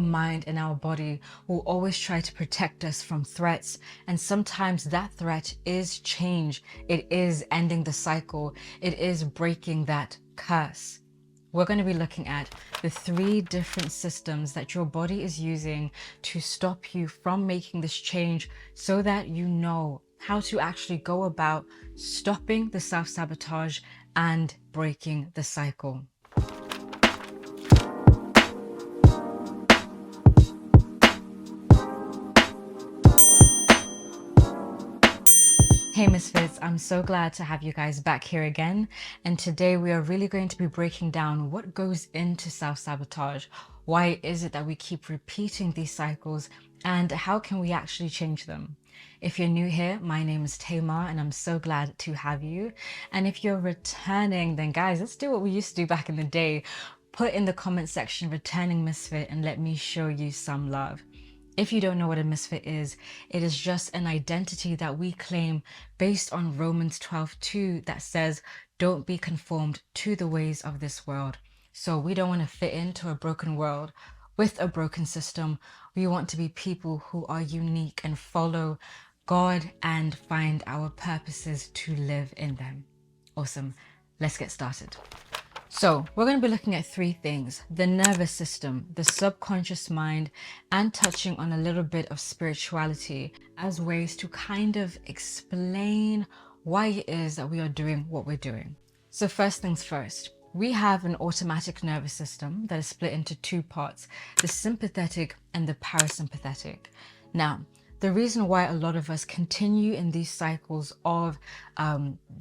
our mind and our body will always try to protect us from threats. And sometimes that threat is change. It is ending the cycle. It is breaking that curse. We're going to be looking at the 3 different systems that your body is using to stop you from making this change so that you know how to actually go about stopping the self-sabotage and breaking the cycle. Hey Misfits, I'm so glad to have you guys back here again. And today we are really going to be breaking down what goes into self-sabotage. Why is it that we keep repeating these cycles, and how can we actually change them? If you're new here, my name is Tamar and I'm so glad to have you. And if you're returning, then guys, let's do what we used to do back in the day. Put in the comment section returning misfit and let me show you some love. If you don't know what a misfit is, it is just an identity that we claim based on Romans 12:2 that says, don't be conformed to the ways of this world. So we don't want to fit into a broken world with a broken system. We want to be people who are unique and follow God and find our purposes to live in them. Awesome. Let's get started. So we're going to be looking at 3 things: the nervous system, the subconscious mind, and touching on a little bit of spirituality as ways to kind of explain why it is that we are doing what we're doing. So first things first, we have an automatic nervous system that is split into 2 parts, the sympathetic and the parasympathetic. Now, the reason why a lot of us continue in these cycles of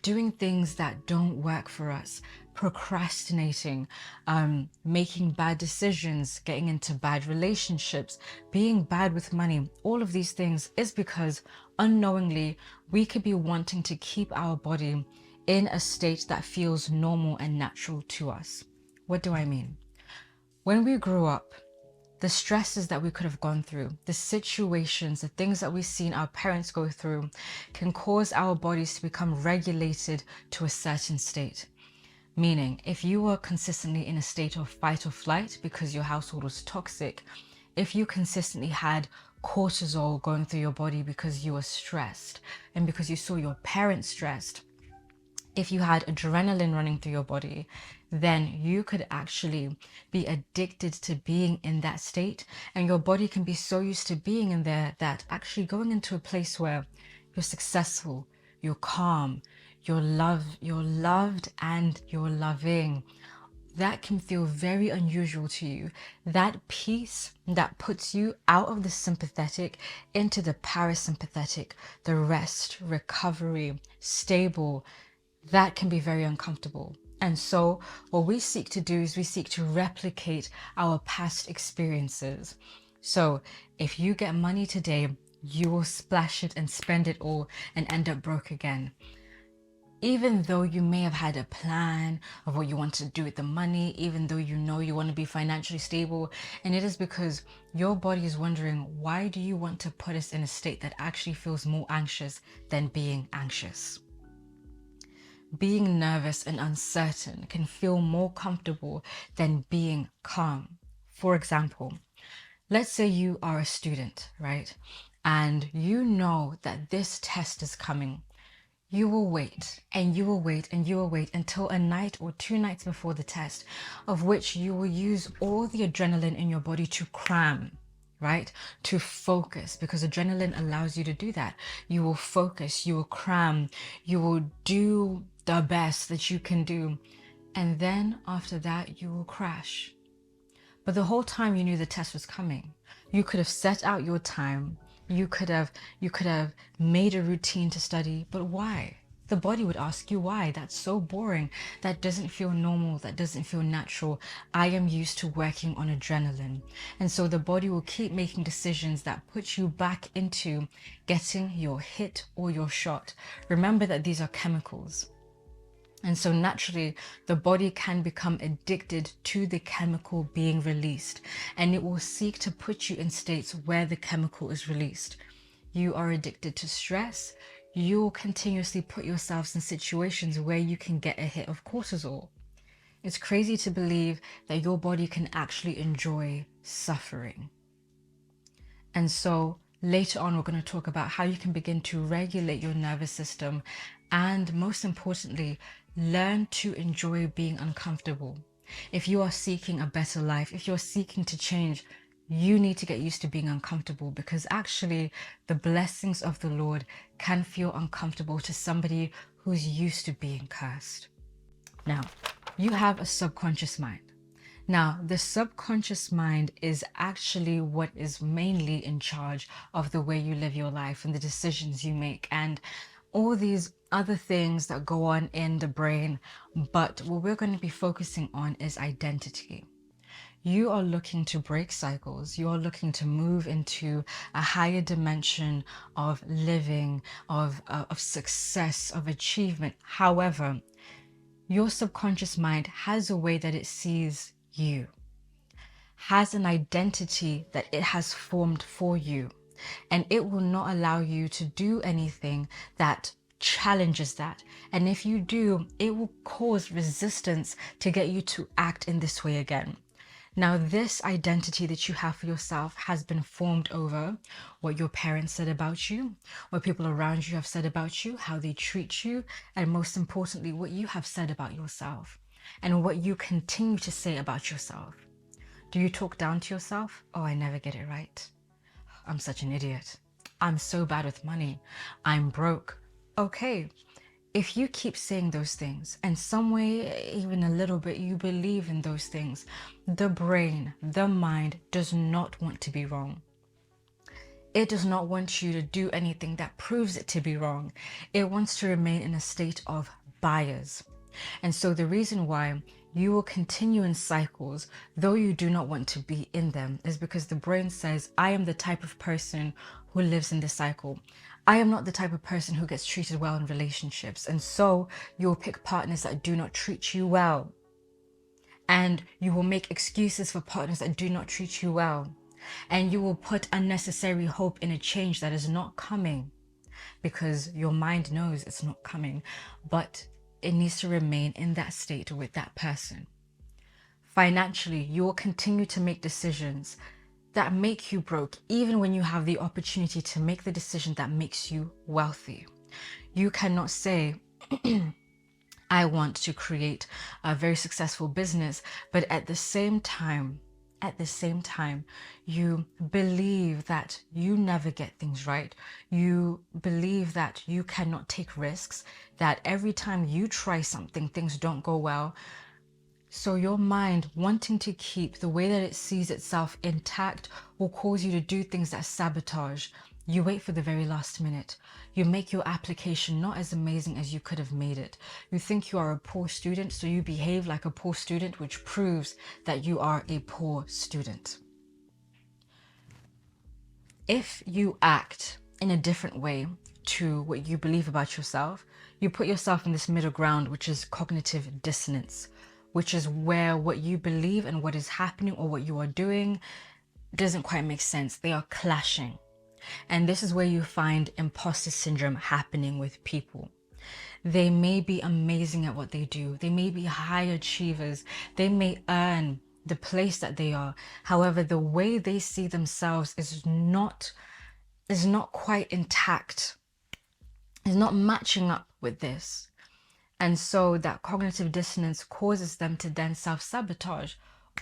doing things that don't work for us, procrastinating, making bad decisions, getting into bad relationships, being bad with money, all of these things is because unknowingly we could be wanting to keep our body in a state that feels normal and natural to us. What do I mean? When we grew up, the stresses that we could have gone through, the situations, the things that we've seen our parents go through can cause our bodies to become regulated to a certain state. Meaning, if you were consistently in a state of fight or flight because your household was toxic, if you consistently had cortisol going through your body because you were stressed and because you saw your parents stressed, if you had adrenaline running through your body, then you could actually be addicted to being in that state, and your body can be so used to being in there that actually going into a place where you're successful, you're calm, you're loved and you're loving, that can feel very unusual to you. That peace that puts you out of the sympathetic into the parasympathetic, the rest, recovery, stable, that can be very uncomfortable. And so what we seek to do is we seek to replicate our past experiences. So if you get money today, you will splash it and spend it all and end up broke again. Even though you may have had a plan of what you want to do with the money, even though you know you want to be financially stable, and it is because your body is wondering, why do you want to put us in a state that actually feels more anxious than being anxious? Being nervous and uncertain can feel more comfortable than being calm. For example, let's say you are a student, right? And you know that this test is coming. You will wait and you will wait and you will wait until a night or 2 nights before the test, of which you will use all the adrenaline in your body to cram, right? To focus, because adrenaline allows you to do that. You will focus, you will cram, you will do the best that you can do. And then after that, you will crash. But the whole time you knew the test was coming. You could have set out your time. You could have made a routine to study, but why? The body would ask you why. That's so boring. That doesn't feel normal. That doesn't feel natural. I am used to working on adrenaline. And so the body will keep making decisions that put you back into getting your hit or your shot. Remember that these are chemicals. And so naturally, the body can become addicted to the chemical being released, and it will seek to put you in states where the chemical is released. You are addicted to stress, you will continuously put yourselves in situations where you can get a hit of cortisol. It's crazy to believe that your body can actually enjoy suffering. And so later on, we're going to talk about how you can begin to regulate your nervous system and, most importantly, learn to enjoy being uncomfortable. If you are seeking a better life, if you're seeking to change, you need to get used to being uncomfortable, because actually the blessings of the Lord can feel uncomfortable to somebody who's used to being cursed. Now, you have a subconscious mind. Now, the subconscious mind is actually what is mainly in charge of the way you live your life and the decisions you make and all these other things that go on in the brain. But what we're going to be focusing on is identity. You are looking to break cycles. You are looking to move into a higher dimension of living, of success, of achievement. However, your subconscious mind has a way that it sees you, has an identity that it has formed for you, and it will not allow you to do anything that challenges that. And if you do, it will cause resistance to get you to act in this way again. Now, this identity that you have for yourself has been formed over what your parents said about you, what people around you have said about you, how they treat you, and most importantly, what you have said about yourself and what you continue to say about yourself. Do you talk down to yourself? Oh, I never get it right. I'm such an idiot. I'm so bad with money. I'm broke. Okay. If you keep saying those things and some way, even a little bit, you believe in those things, the brain, the mind does not want to be wrong. It does not want you to do anything that proves it to be wrong. It wants to remain in a state of bias. And so the reason why you will continue in cycles, though you do not want to be in them, is because the brain says, I am the type of person who lives in this cycle. I am not the type of person who gets treated well in relationships. And so you will pick partners that do not treat you well. And you will make excuses for partners that do not treat you well. And you will put unnecessary hope in a change that is not coming, because your mind knows it's not coming, but it needs to remain in that state with that person. Financially, you will continue to make decisions that make you broke, even when you have the opportunity to make the decision that makes you wealthy. You cannot say, I want to create a very successful business, but at the same time, you believe that you never get things right. You believe that you cannot take risks, that every time you try something, things don't go well. So your mind, wanting to keep the way that it sees itself intact, will cause you to do things that sabotage. You wait for the very last minute. You make your application not as amazing as you could have made it. You think you are a poor student, so you behave like a poor student, which proves that you are a poor student. If you act in a different way to what you believe about yourself, you put yourself in this middle ground, which is cognitive dissonance, which is where what you believe and what is happening or what you are doing doesn't quite make sense. They are clashing. And this is where you find imposter syndrome happening with people. They may be amazing at what they do. They may be high achievers. They may earn the place that they are. However, the way they see themselves is not quite intact. Is not matching up with this. And so that cognitive dissonance causes them to then self-sabotage.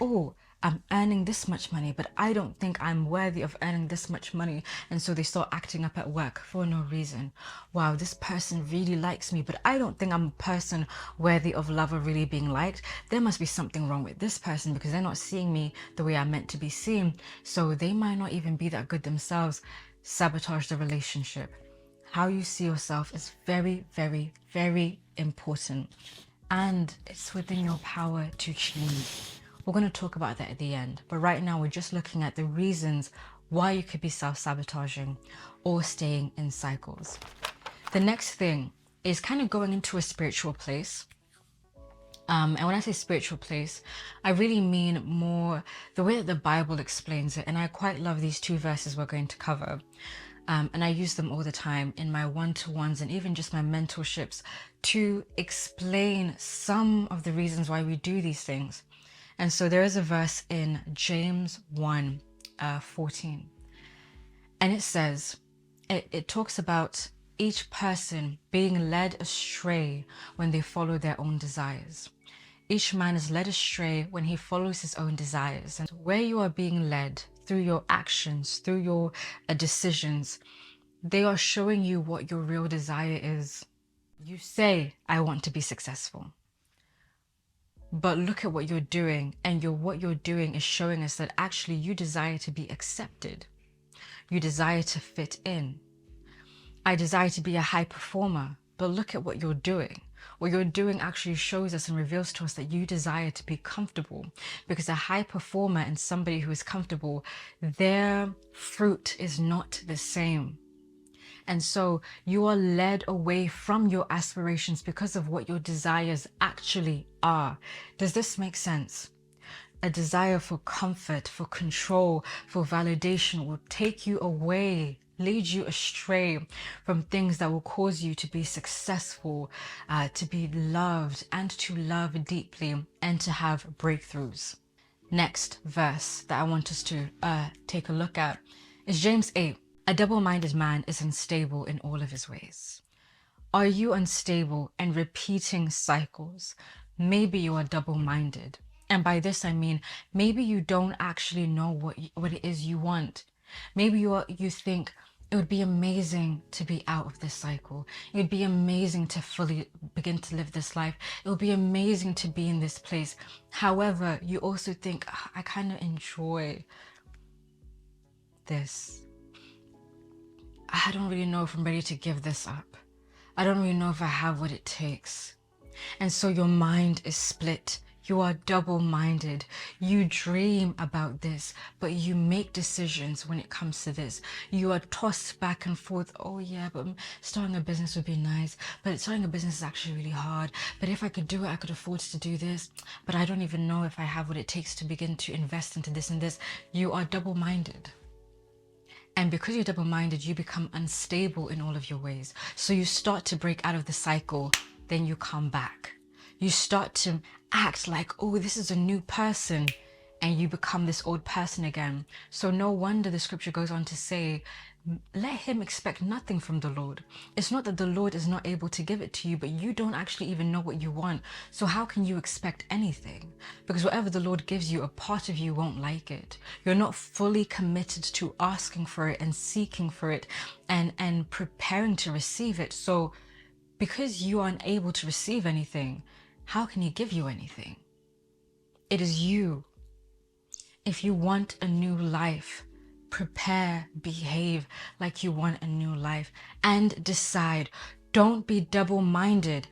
Oh, I'm earning this much money, but I don't think I'm worthy of earning this much money. And so they start acting up at work for no reason. Wow, this person really likes me, but I don't think I'm a person worthy of love or really being liked. There must be something wrong with this person because they're not seeing me the way I'm meant to be seen. So they might not even be that good themselves. Sabotage the relationship. How you see yourself is very, very, very important. And it's within your power to change. We're going to talk about that at the end. But right now, we're just looking at the reasons why you could be self-sabotaging or staying in cycles. The next thing is kind of going into a spiritual place. And when I say spiritual place, I really mean more the way that the Bible explains it. And I quite love these two verses we're going to cover. And I use them all the time in my one-to-ones and even just my mentorships to explain some of the reasons why we do these things. And so there is a verse in James 1, 14. And it says, it talks about each person being led astray when they follow their own desires. Each man is led astray when he follows his own desires. And where you are being led through your actions, through your decisions, they are showing you what your real desire is. You say, I want to be successful. But look at what you're doing, and what you're doing is showing us that actually you desire to be accepted. You desire to fit in. I desire to be a high performer, but look at what you're doing. What you're doing actually shows us and reveals to us that you desire to be comfortable, because a high performer and somebody who is comfortable, their fruit is not the same. And so you are led away from your aspirations because of what your desires actually are. Does this make sense? A desire for comfort, for control, for validation will take you away, lead you astray from things that will cause you to be successful, to be loved, and to love deeply, and to have breakthroughs. Next verse that I want us to take a look at is James 8. A double-minded man is unstable in all of his ways. Are you unstable and repeating cycles? Maybe you are double-minded. And by this I mean, maybe you don't actually know what it is you want. Maybe you think it would be amazing to be out of this cycle. It would be amazing to fully begin to live this life. It would be amazing to be in this place. However, you also think, I kind of enjoy this. I don't really know if I'm ready to give this up. I don't really know if I have what it takes. And so your mind is split. You are double-minded. You dream about this, but you make decisions when it comes to this. You are tossed back and forth. Oh yeah, but starting a business would be nice. But starting a business is actually really hard. But if I could do it, I could afford to do this. But I don't even know if I have what it takes to begin to invest into this and this. You are double-minded. And because you're double-minded, you become unstable in all of your ways. So you start to break out of the cycle, then you come back. You start to act like, oh, this is a new person, and you become this old person again. So no wonder the scripture goes on to say, let him expect nothing from the Lord. It's not that the Lord is not able to give it to you, but you don't actually even know what you want. So how can you expect anything? Because whatever the Lord gives you, a part of you won't like it. You're not fully committed to asking for it and seeking for it and preparing to receive it. So because you are unable to receive anything, how can he give you anything? It is you. If you want a new life, prepare, behave like you want a new life, and decide. Don't be double-minded.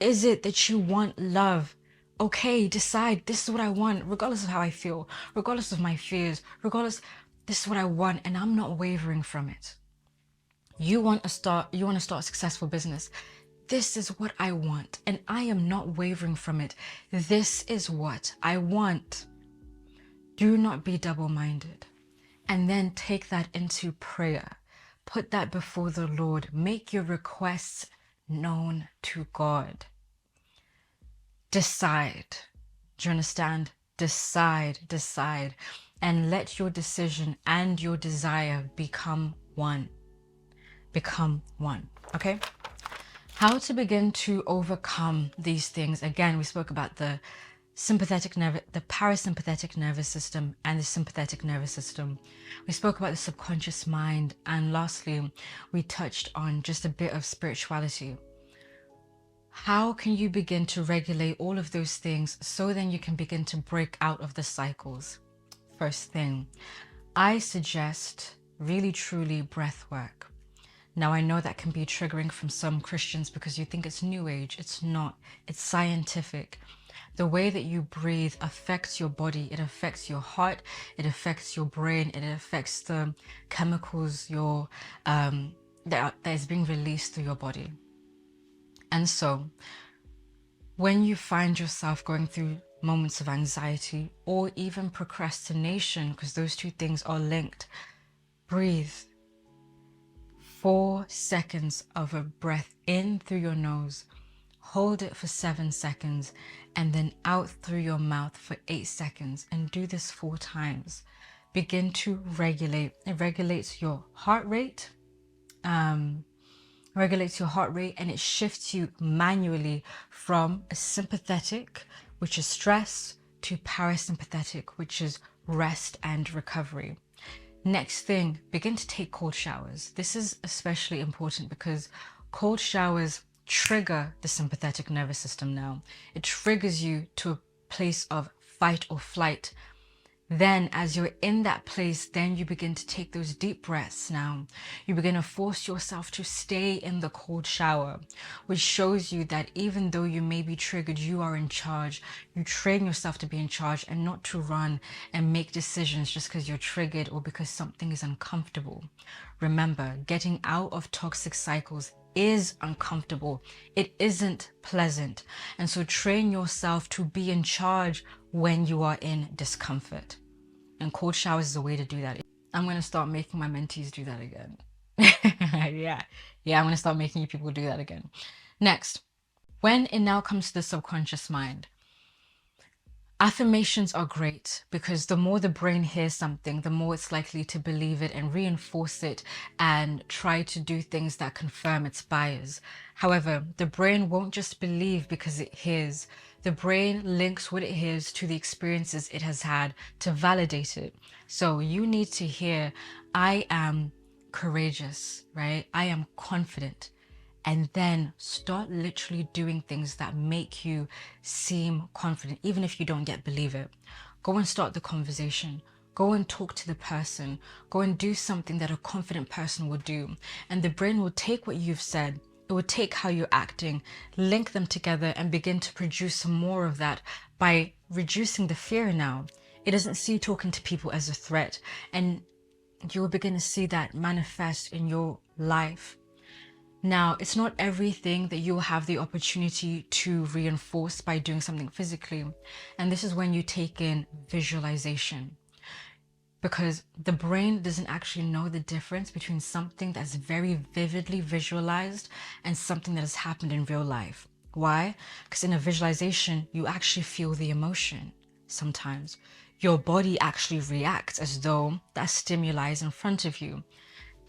Is it that you want love? Okay, decide, this is what I want, regardless of how I feel, regardless of my fears, this is what I want, and I'm not wavering from it. You want to start a successful business. This is what I want, and I am not wavering from it. This is what I want. Do not be double-minded. And then take that into prayer. Put that before the Lord. Make your requests known to God. Decide. Do you understand? Decide. And let your decision and your desire become one. Become one. Okay? How to begin to overcome these things. Again, we spoke about the parasympathetic nervous system and the sympathetic nervous system. We spoke about the subconscious mind, and lastly, we touched on just a bit of spirituality. How can you begin to regulate all of those things so then you can begin to break out of the cycles? First thing, I suggest really truly breath work. Now, I know that can be triggering from some Christians because you think it's new age. It's not. It's scientific. The way that you breathe affects your body. It affects your heart. It affects your brain. It affects the chemicals that is being released through your body. And so, when you find yourself going through moments of anxiety or even procrastination, because those two things are linked, breathe. 4 seconds of a breath in through your nose, hold it for 7 seconds, and then out through your mouth for 8 seconds, and do this 4 times. Begin to regulate. It regulates your heart rate, and it shifts you manually from a sympathetic, which is stress, to parasympathetic, which is rest and recovery. Next thing, begin to take cold showers. This is especially important because cold showers trigger the sympathetic nervous system now. It triggers you to a place of fight or flight. Then as you're in that place, then you begin to take those deep breaths now. You begin to force yourself to stay in the cold shower, which shows you that even though you may be triggered, you are in charge. You train yourself to be in charge and not to run and make decisions just because you're triggered or because something is uncomfortable. Remember, getting out of toxic cycles is uncomfortable. It isn't pleasant. And so train yourself to be in charge when you are in discomfort. And cold showers is a way to do that. I'm going to start making my mentees do that again. Yeah, I'm going to start making you people do that again. Next, when it now comes to the subconscious mind, affirmations are great because the more the brain hears something, the more it's likely to believe it and reinforce it and try to do things that confirm its bias. However, the brain won't just believe because it hears. The brain links what it hears to the experiences it has had to validate it. So you need to hear, I am courageous, right? I am confident. And then start literally doing things that make you seem confident, even if you don't yet believe it. Go and start the conversation. Go and talk to the person. Go and do something that a confident person would do. And the brain will take what you've said. It will take how you're acting, link them together and begin to produce some more of that by reducing the fear now. It doesn't see talking to people as a threat. And you will begin to see that manifest in your life. Now, it's not everything that you'll have the opportunity to reinforce by doing something physically. And this is when you take in visualization. Because the brain doesn't actually know the difference between something that's very vividly visualized and something that has happened in real life. Why? Because in a visualization, you actually feel the emotion sometimes. Your body actually reacts as though that stimuli is in front of you.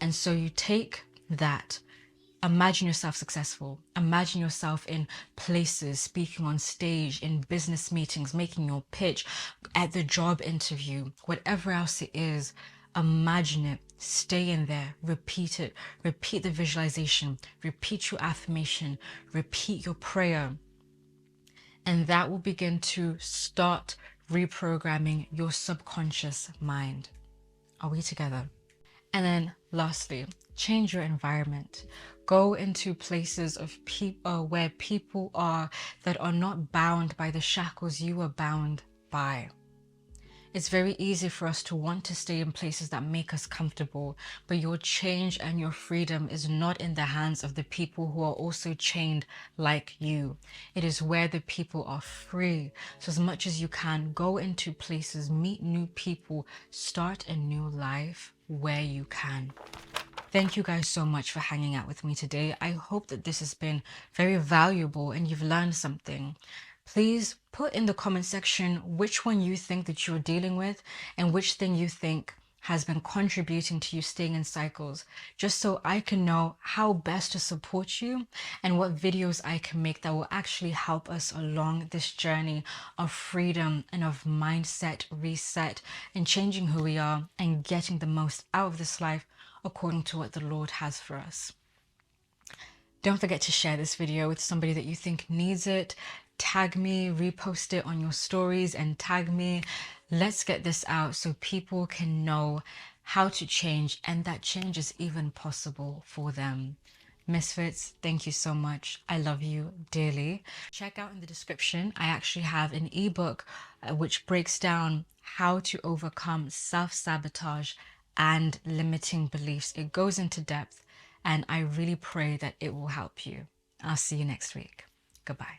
And so you take that. Imagine yourself successful. Imagine yourself in places, speaking on stage, in business meetings, making your pitch, at the job interview, whatever else it is. Imagine it. Stay in there. Repeat it. Repeat the visualization. Repeat your affirmation. Repeat your prayer. And that will begin to start reprogramming your subconscious mind. Are we together? And then lastly, change your environment. Go into places of where people are that are not bound by the shackles you are bound by. It's very easy for us to want to stay in places that make us comfortable, but your change and your freedom is not in the hands of the people who are also chained like you. It is where the people are free. So as much as you can, go into places, meet new people, start a new life where you can. Thank you guys so much for hanging out with me today. I hope that this has been very valuable and you've learned something. Please put in the comment section which one you think that you're dealing with and which thing you think has been contributing to you staying in cycles, just so I can know how best to support you and what videos I can make that will actually help us along this journey of freedom and of mindset reset and changing who we are and getting the most out of this life according to what the Lord has for us. Don't forget to share this video with somebody that you think needs it. Tag me, repost it on your stories and tag me. Let's get this out so people can know how to change and that change is even possible for them. Misfits, thank you so much. I love you dearly. Check out in the description, I actually have an ebook which breaks down how to overcome self-sabotage and limiting beliefs. It goes into depth and I really pray that it will help you. I'll see you next week. Goodbye.